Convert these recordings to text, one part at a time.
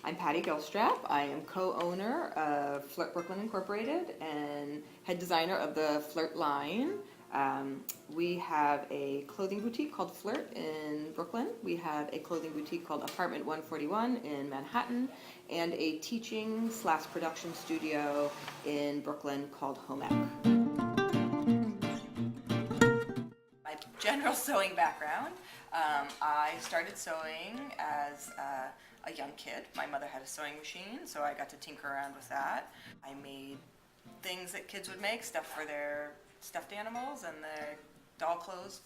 I'm Patty Gilstrap. I am co-owner of Flirt Brooklyn Incorporated and head designer of the Flirt line. We have a clothing boutique called Flirt in Brooklyn. We have a clothing boutique called Apartment 141 in Manhattan, and a teaching/production studio in Brooklyn called Home Ec. My general sewing background. I started sewing as a young kid. My mother had a sewing machine, so I got to tinker around with that. I made things that kids would make, stuff for their stuffed animals and their doll clothes.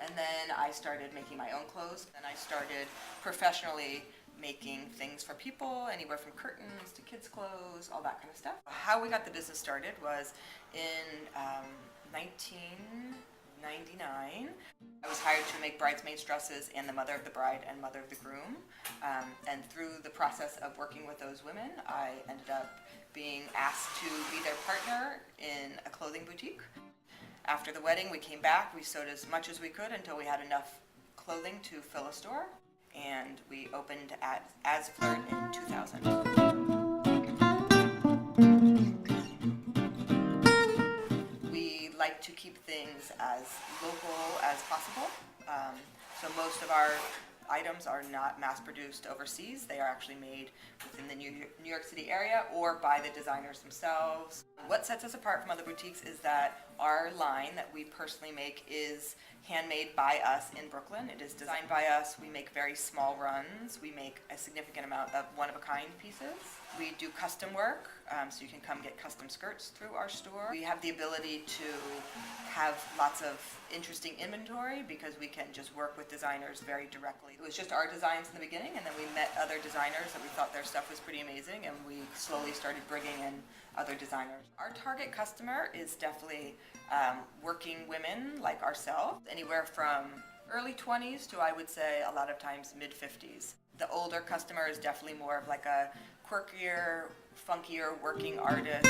And then I started making my own clothes. And I started professionally making things for people, anywhere from curtains to kids' clothes, all that kind of stuff. How we got the business started was in 1999. I was hired to make bridesmaids dresses and the mother of the bride and mother of the groom. And through the process of working with those women, I ended up being asked to be their partner in a clothing boutique. After the wedding, we came back, we sewed as much as we could until we had enough clothing to fill a store, and we opened as Flirt in 2000. We like to keep things as local as possible. So most of our items are not mass-produced overseas. They are actually made within the New York City area or by the designers themselves. What sets us apart from other boutiques is that our line that we personally make is handmade by us in Brooklyn. It is designed by us. We make very small runs. We make a significant amount of one-of-a-kind pieces. We do custom work, so you can come get custom skirts through our store. We have the ability to have lots of interesting inventory because we can just work with designers very directly. It was just our designs in the beginning, and then we met other designers that we thought their stuff was pretty amazing, and we slowly started bringing in other designers. Our target customer is definitely working women like ourselves, anywhere from early 20s to, I would say, a lot of times mid-50s. The older customer is definitely more of like a quirkier, funkier working artist.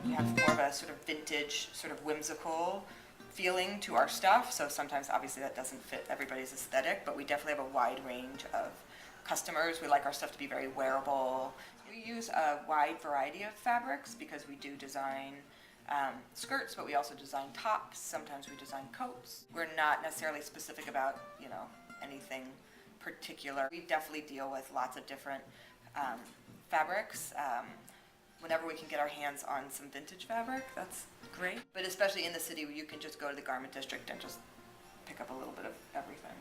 We have more of a sort of vintage, sort of whimsical feeling to our stuff, so sometimes obviously that doesn't fit everybody's aesthetic, but we definitely have a wide range of customers. We like our stuff to be very wearable. We use a wide variety of fabrics because we do design skirts, but we also design tops. Sometimes we design coats. We're not necessarily specific about, anything particular. We definitely deal with lots of different fabrics. Whenever we can get our hands on some vintage fabric, that's great. But especially in the city, where you can just go to the garment district and just pick up a little bit of everything.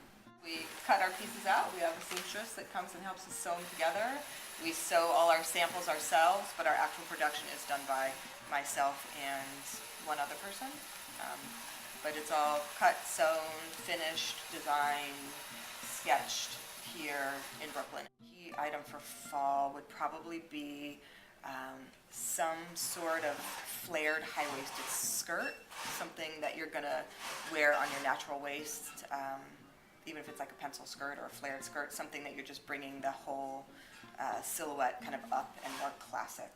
We cut our pieces out. We have a seamstress that comes and helps us sew them together. We sew all our samples ourselves, but our actual production is done by myself and one other person. But it's all cut, sewn, finished, designed, sketched here in Brooklyn. Key item for fall would probably be some sort of flared high-waisted skirt, something that you're gonna wear on your natural waist, even if it's like a pencil skirt or a flared skirt, something that you're just bringing the whole silhouette kind of up and more classic.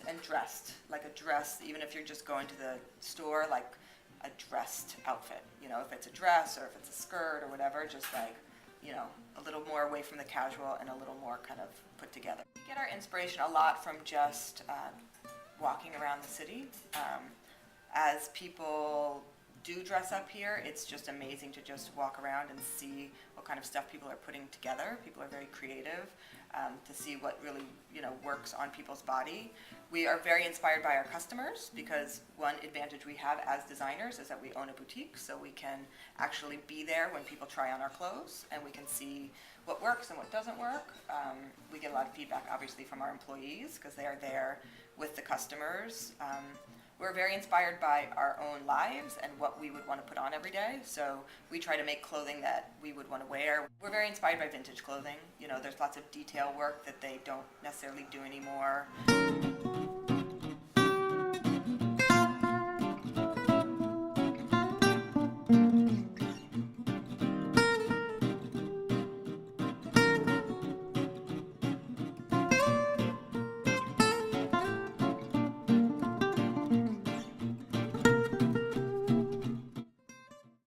And dressed, like a dress, even if you're just going to the store, like a dressed outfit. If it's a dress or if it's a skirt or whatever, just like, a little more away from the casual and a little more kind of put together. We get our inspiration a lot from just walking around the city. As people do dress up here, it's just amazing to just walk around and see what kind of stuff people are putting together. People are very creative to see what really works on people's body. We are very inspired by our customers because one advantage we have as designers is that we own a boutique, so we can actually be there when people try on our clothes and we can see what works and what doesn't work. We get a lot of feedback obviously from our employees because they are there with the customers. We're very inspired by our own lives and what we would want to put on every day, so we try to make clothing that we would want to wear. We're very inspired by vintage clothing. There's lots of detail work that they don't necessarily do anymore.